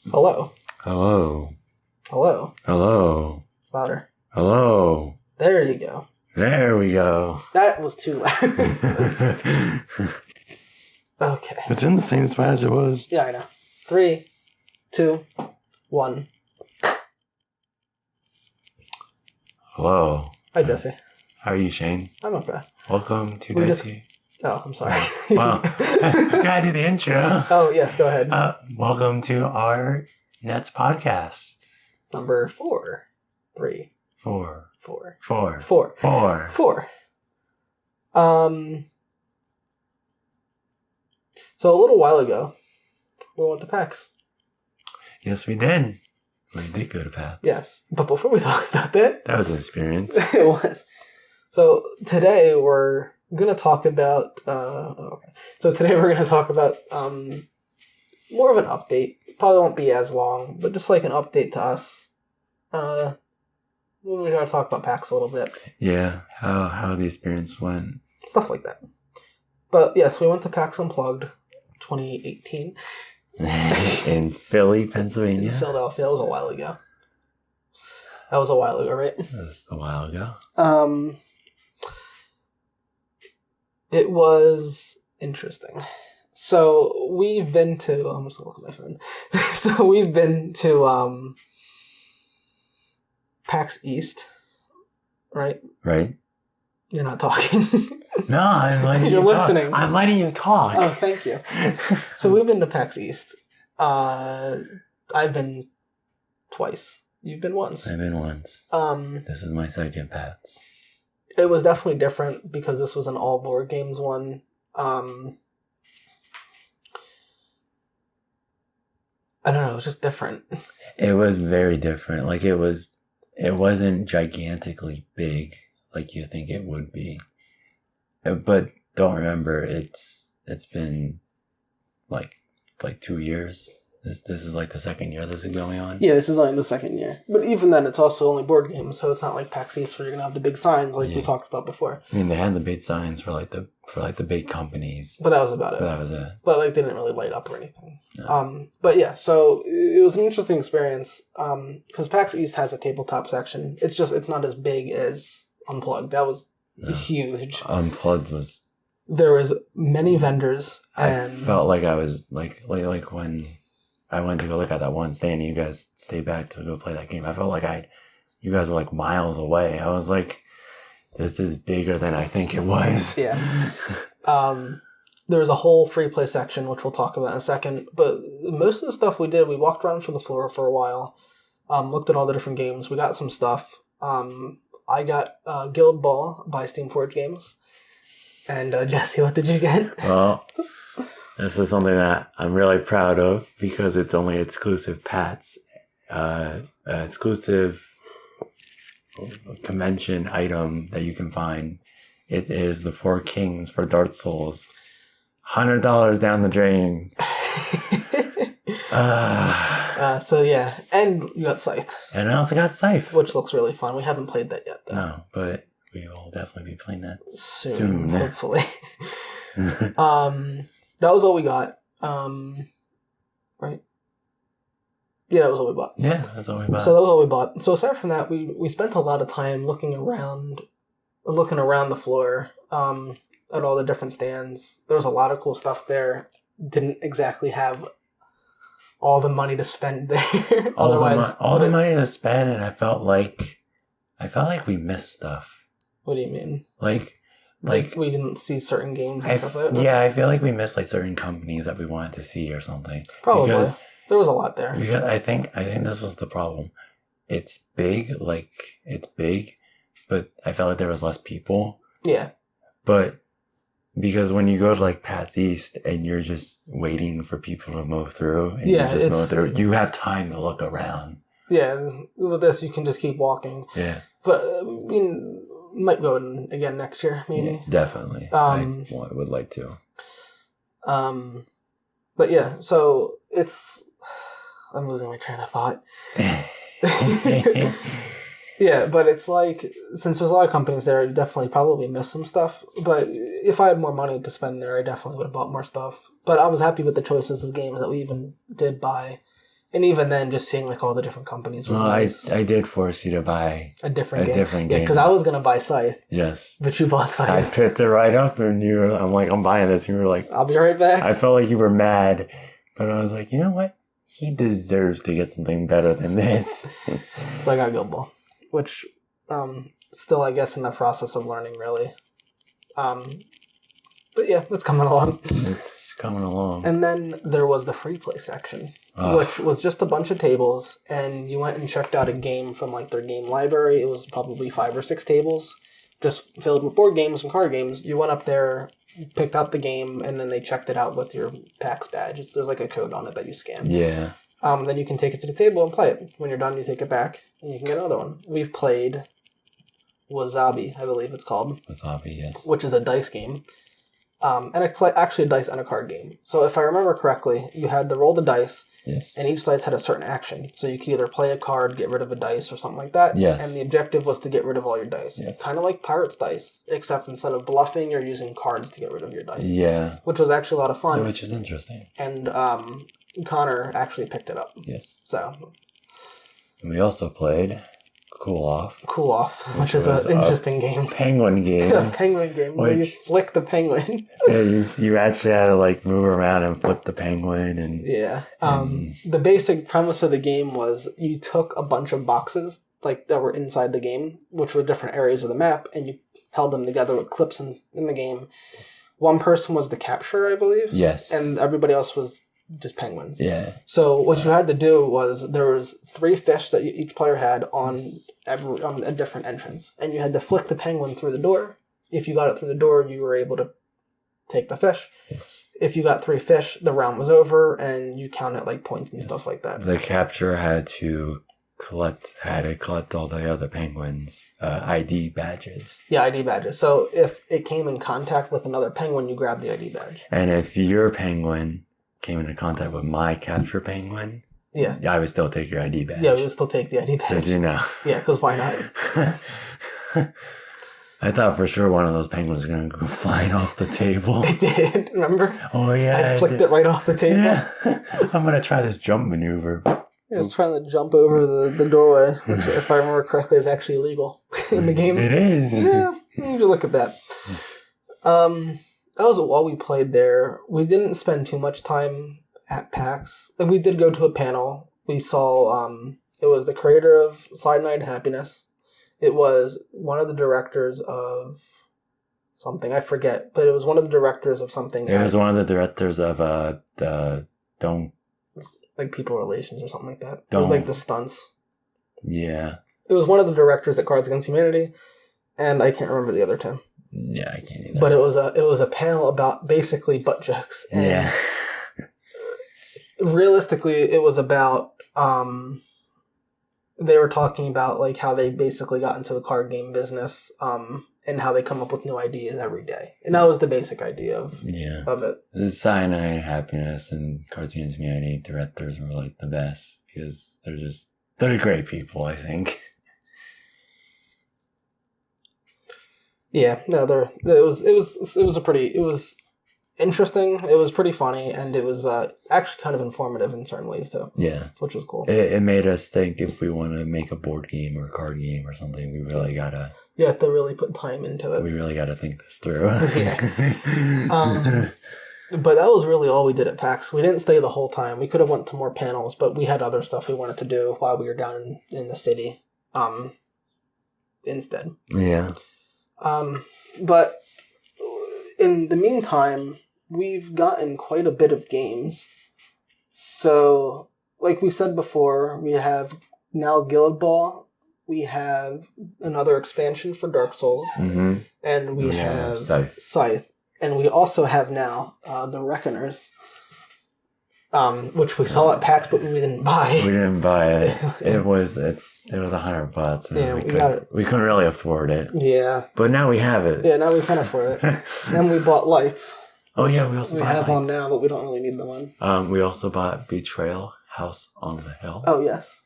Hello. Hello. Hello. Hello. Louder. Hello. There you go. There we go. That was too loud. Okay. It's in the same spot as it was. Yeah, I know. 3, 2, 1. Hello. Hi, Jesse. How are you, Shane? I'm okay. Welcome to We Dicey. Oh, I'm sorry. Wow. I gotta do the intro. Oh, yes, go ahead. Welcome to our Nets podcast. Number 4. 3. 4. 4. 4. 4. 4. 4. So a little while ago, we went to Pax. Yes, we did. We did go to Pax. Yes. But before we talk about that... That was an experience. It was. So today we're going to talk about... So today we're going to talk about more of an update. Probably won't be as long, but just like an update to us. We're going to talk about PAX a little bit. Yeah, how the experience went. Stuff like that. But yes, we went to Pax Unplugged 2018. In Philly, Pennsylvania. In Philadelphia. That was a while ago. That was a while ago, right? That was a while ago. It was interesting. So we've been to... I'm just going to look at my phone. So we've been to PAX East, right? Right. You're not talking. No, I'm letting you You're talk. listening. I'm letting you talk. Oh, thank you. So we've been to PAX East. I've been twice. You've been once. I've been once. This is my second PAX. It was definitely different because this was an all board games one. I don't know. It was just different. It was very different. Like it wasn't gigantically big like you think it would be. But don't remember, it's been like 2 years. This is like the second year this is going on. Yeah, this is only the second year. But even then, it's also only board games, so it's not like PAX East where you're gonna have the big signs like we talked about before. I mean, they had the big signs for the big companies. But that was about it. But that was it. But like they didn't really light up or anything. No. But yeah, so it was an interesting experience. Because PAX East has a tabletop section. It's not as big as Unplugged. That was huge. Unplugged was. There was many vendors. I felt like I was like when I went to go look at that one stand and you guys stayed back to go play that game. I felt like you guys were like miles away. I was like, this is bigger than I think it was. Yeah. There was a whole free play section, which we'll talk about in a second. But most of the stuff we did, we walked around for the floor for a while, looked at all the different games. We got some stuff. I got Guild Ball by Steamforge Games. And Jesse, what did you get? Well, this is something that I'm really proud of because it's only exclusive PAX, exclusive convention item that you can find. It is the 4 Kings for Dark Souls. $100 down the drain. So yeah, and you got Scythe. And I also got Scythe. Which looks really fun. We haven't played that yet, though. No, but we will definitely be playing that soon. Hopefully. That was all we got. Right? Yeah, that was all we bought. Yeah, that's all we bought. So that was all we bought. So aside from that, we spent a lot of time looking around the floor, at all the different stands. There was a lot of cool stuff there. Didn't exactly have all the money to spend there. all the money to spend, and I felt like we missed stuff. What do you mean? Like we didn't see certain games and stuff like that? Yeah, I feel like we missed like certain companies that we wanted to see or something. Probably. Because there was a lot there. Because I think this was the problem. It's big, but I felt like there was less people. Yeah. But because when you go to like PAX East and you're just waiting for people to move through and you have time to look around. Yeah, with this you can just keep walking. Yeah. But I mean, might go in again next year, maybe. Yeah, definitely. I would like to. But yeah, so I'm losing my train of thought. Yeah, but it's like, since there's a lot of companies there, I definitely probably missed some stuff. But if I had more money to spend there, I definitely would have bought more stuff. But I was happy with the choices of games that we even did buy. And even then, just seeing like all the different companies was Well, nice. I did force you to buy a different game. game. Yeah, because I was gonna buy Scythe. Yes. But you bought Scythe. I picked it right up, and I'm like, I'm buying this. And you were like, I'll be right back. I felt like you were mad, but I was like, you know what? He deserves to get something better than this. So I got Guild Ball, which still, I guess, in the process of learning, really. But yeah, it's coming along. It's coming along. And then there was the free play section, which was just a bunch of tables, and you went and checked out a game from like their game library. It was probably 5 or 6 tables, just filled with board games and card games. You went up there, picked out the game, and then they checked it out with your PAX badge. There's like a code on it that you scan. Yeah. Then you can take it to the table and play it. When you're done, you take it back, and you can get another one. We've played Wasabi, I believe it's called. Wasabi, yes. Which is a dice game. And it's like actually a dice and a card game. So if I remember correctly, you had to roll the dice, yes, and each dice had a certain action. So you could either play a card, get rid of a dice, or something like that. Yes. And the objective was to get rid of all your dice. Yes. Kind of like Pirates dice, except instead of bluffing, you're using cards to get rid of your dice. Yeah. Which was actually a lot of fun. Which is interesting. And Connor actually picked it up. Yes. So. We also played Cool Off, which is an interesting game. Penguin game. A penguin game where you flick the penguin. Yeah, you actually had to like move around and flip the penguin and yeah. The basic premise of the game was you took a bunch of boxes like that were inside the game, which were different areas of the map, and you held them together with clips in the game. Yes. One person was the capturer, I believe. Yes. And everybody else was just penguins. Yeah. So what you had to do was there was 3 fish that each player had on a different entrance, and you had to flick the penguin through the door. If you got it through the door, you were able to take the fish. Yes. If you got 3 fish, the round was over, and you counted like points and stuff like that. The capturer had to collect all the other penguins' ID badges. Yeah, ID badges. So if it came in contact with another penguin, you grab the ID badge. And if your penguin came into contact with my capture penguin, yeah, I would still take your ID badge. Yeah, we would still take the ID badge. Did you know? Yeah, because why not? I thought for sure one of those penguins was going to go flying off the table. It did, remember? Oh, yeah. I flicked it right off the table. Yeah. I'm going to try this jump maneuver. I was trying to jump over the doorway, which, if I remember correctly, is actually illegal in the game. It is. Yeah, you should look at that. That was while we played there. We didn't spend too much time at PAX. Like, we did go to a panel. We saw, it was the creator of Side Night Happiness. It was one of the directors of something, I forget, but it was one of the directors of something. It was one of the directors of Don't... like People Relations or something like that. Don't... Like the stunts. Yeah. It was one of the directors at Cards Against Humanity, and I can't remember the other two. Yeah, I can't either. But it was a panel about basically butt jokes. And yeah. Realistically, it was about they were talking about like how they basically got into the card game business, and how they come up with new ideas every day. And that was the basic idea of it. The Cyanide, Happiness, and Cards Against Humanity directors were like the best because they're great people, I think. Yeah, no, it was interesting. It was pretty funny, and it was actually kind of informative in certain ways too. Yeah, which was cool. It made us think if we want to make a board game or a card game or something, we really gotta. You have to really put time into it. We really gotta think this through. Yeah. But that was really all we did at PAX. We didn't stay the whole time. We could have went to more panels, but we had other stuff we wanted to do while we were down in the city. Instead. Yeah. But in the meantime, we've gotten quite a bit of games. So, like we said before, we have now Guild Ball. We have another expansion for Dark Souls. Mm-hmm. And we have Scythe. And we also have now the Reckoners, which we saw at PAX, but we didn't buy. We didn't buy it. It was $100. Yeah, we got it. We couldn't really afford it. Yeah. But now we have it. Yeah, now we can afford it. And we bought lights. Oh yeah, we also have one now, but we don't really need them on. We also bought Betrayal, House on the Hill. Oh yes.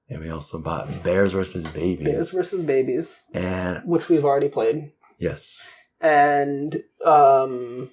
And we also bought Bears vs. Babies. Bears vs. Babies. And which we've already played. Yes. And what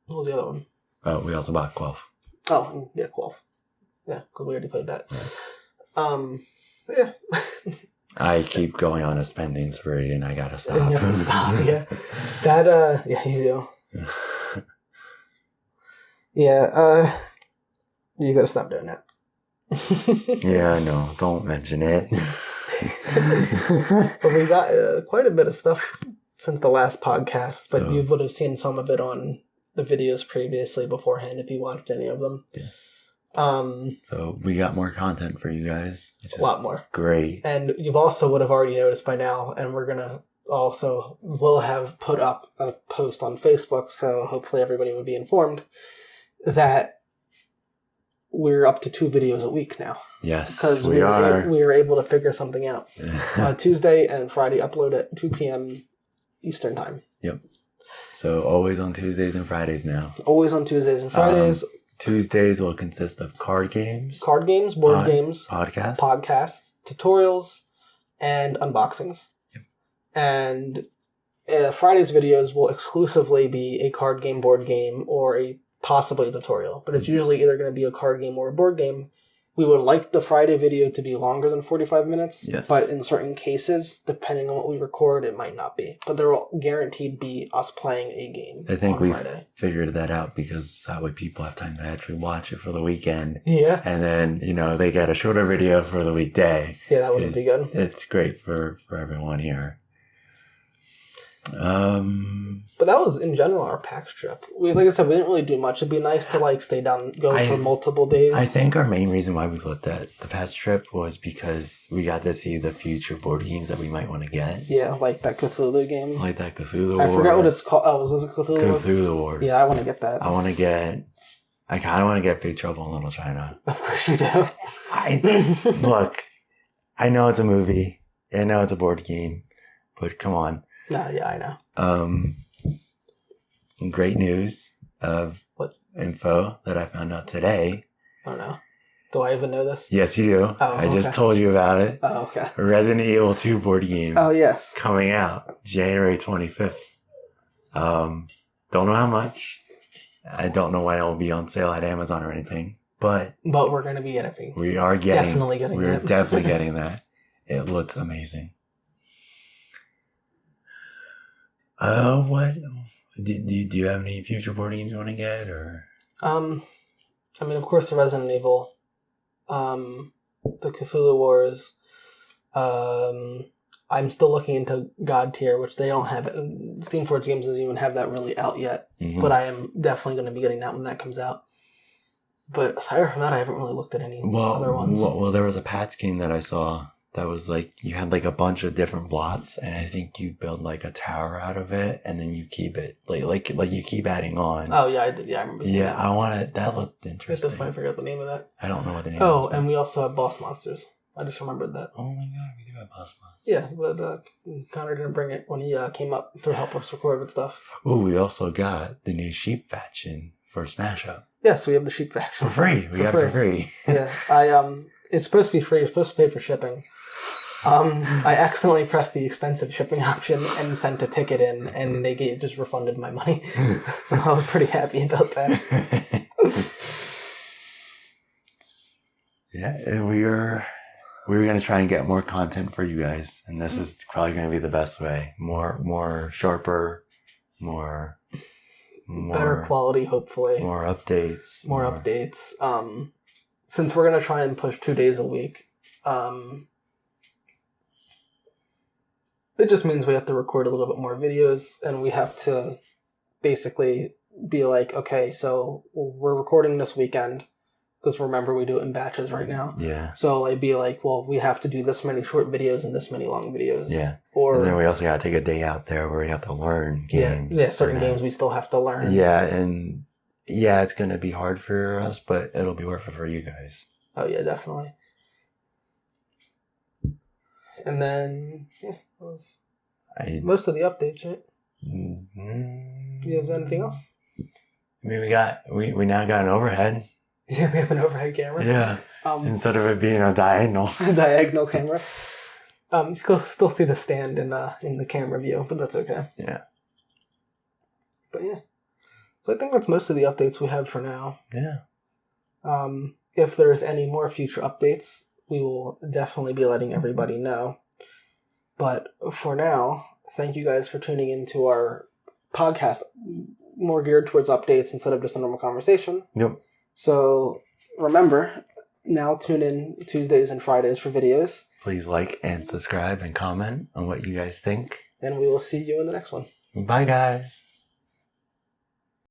was the other one? We also bought Quelf. Oh, yeah, Quelf. Yeah, because we already played that. Yeah. Yeah. I keep going on a spending spree, and I gotta stop. And you have to stop, yeah. That, yeah, you do. Yeah, you gotta stop doing that. Yeah, no, don't mention it. But we got quite a bit of stuff since the last podcast, but So- you would have seen some of it on the videos previously beforehand if you watched any of them. Yes. A So we got more content for you guys, which is lot more. great. And you've also would have already noticed by now, and we'll have put up a post on Facebook, so hopefully everybody would be informed that we're up to 2 videos a week now. Yes, Because we are. we were able to figure something out. Tuesday and Friday upload at 2 p.m. Eastern time. Yep. So always on Tuesdays and Fridays now. Always on Tuesdays and Fridays. Tuesdays will consist of card games, Card games, board games, podcasts, tutorials, and unboxings. Yep. And Friday's videos will exclusively be a card game, board game, or possibly a tutorial. But it's usually either going to be a card game or a board game. We would like the Friday video to be longer than 45 minutes. Yes. But in certain cases, depending on what we record, it might not be. But there will guaranteed be us playing a game I think on we Friday. figured that out because that way people have time to actually watch it for the weekend. Yeah. And then, they get a shorter video for the weekday. Yeah, that would be good. It's great for everyone here. But that was in general our PAX trip. Like I said, we didn't really do much. It'd be nice to stay down, for multiple days. I think our main reason why we looked at the past trip was because we got to see the future board games that we might want to get. Yeah, like that Cthulhu game. Like that Cthulhu Wars. I forgot what it's called. Oh, was it Cthulhu? Cthulhu Wars. Yeah, I want to get that. I kind of want to get Big Trouble in Little China. Of course you do. Look, I know it's a movie. I know it's a board game. But come on. No, yeah, I know. Great news of what info that I found out today. Oh no. Do I even know this? Yes, you do. Oh, I just told you about it. Oh, okay. Resident Evil 2 board game. Oh, yes. Coming out January 25th. Don't know how much. I don't know when it will be on sale at Amazon or anything. But we're going to be getting. We are getting. Definitely getting We're that. definitely getting that. It looks amazing. What do you have any future board games you want to get, or? I mean, of course, the Resident Evil, the Cthulhu Wars. I'm still looking into God Tier, which they don't have. Steamforged Games doesn't even have that really out yet, but I am definitely going to be getting that when that comes out. But aside from that, I haven't really looked at any other ones. Well, there was a PAX game that I saw. That was you had a bunch of different blots, and I think you build a tower out of it, and then you keep it like you keep adding on. Oh yeah, I did. Yeah, I remember. Yeah, that. I want it. That looked interesting. I forgot the name of that. I don't know what the name. Oh, and we also have boss monsters. I just remembered that. Oh my god, we do have boss monsters. Yeah, but Connor didn't bring it when he came up to help us record with stuff. Oh, we also got the new sheep faction for Smash Up. Yes, we have the sheep faction for free. We got it for free. Yeah, it's supposed to be free. You're supposed to pay for shipping. I accidentally pressed the expensive shipping option and sent a ticket in, and they just refunded my money. So I was pretty happy about that. Yeah, we were going to try and get more content for you guys, and this is probably going to be the best way. More sharper, more better quality, hopefully. More updates. More updates. Since we're going to try and push 2 days a week, it just means we have to record a little bit more videos, and we have to basically be like, okay, so we're recording this weekend, because remember, we do it in batches right now. Yeah. So I'd be like, well, we have to do this many short videos and this many long videos. Yeah. And then we also got to take a day out there where we have to learn games. Yeah, certain games we still have to learn. Yeah, and it's going to be hard for us, but it'll be worth it for you guys. Oh, yeah, definitely. And then, that was most of the updates, right? Mm-hmm. Do you have anything else? I mean, we now got an overhead. Yeah, we have an overhead camera. Yeah. Instead of it being a diagonal. Diagonal camera. You still see the stand in the camera view, but that's okay. Yeah. But yeah. So I think that's most of the updates we have for now. Yeah. if there's any more future updates, we will definitely be letting everybody know. But for now, thank you guys for tuning into our podcast, more geared towards updates instead of just a normal conversation. Yep. So remember, now tune in Tuesdays and Fridays for videos. Please like and subscribe and comment on what you guys think. And we will see you in the next one. Bye, guys.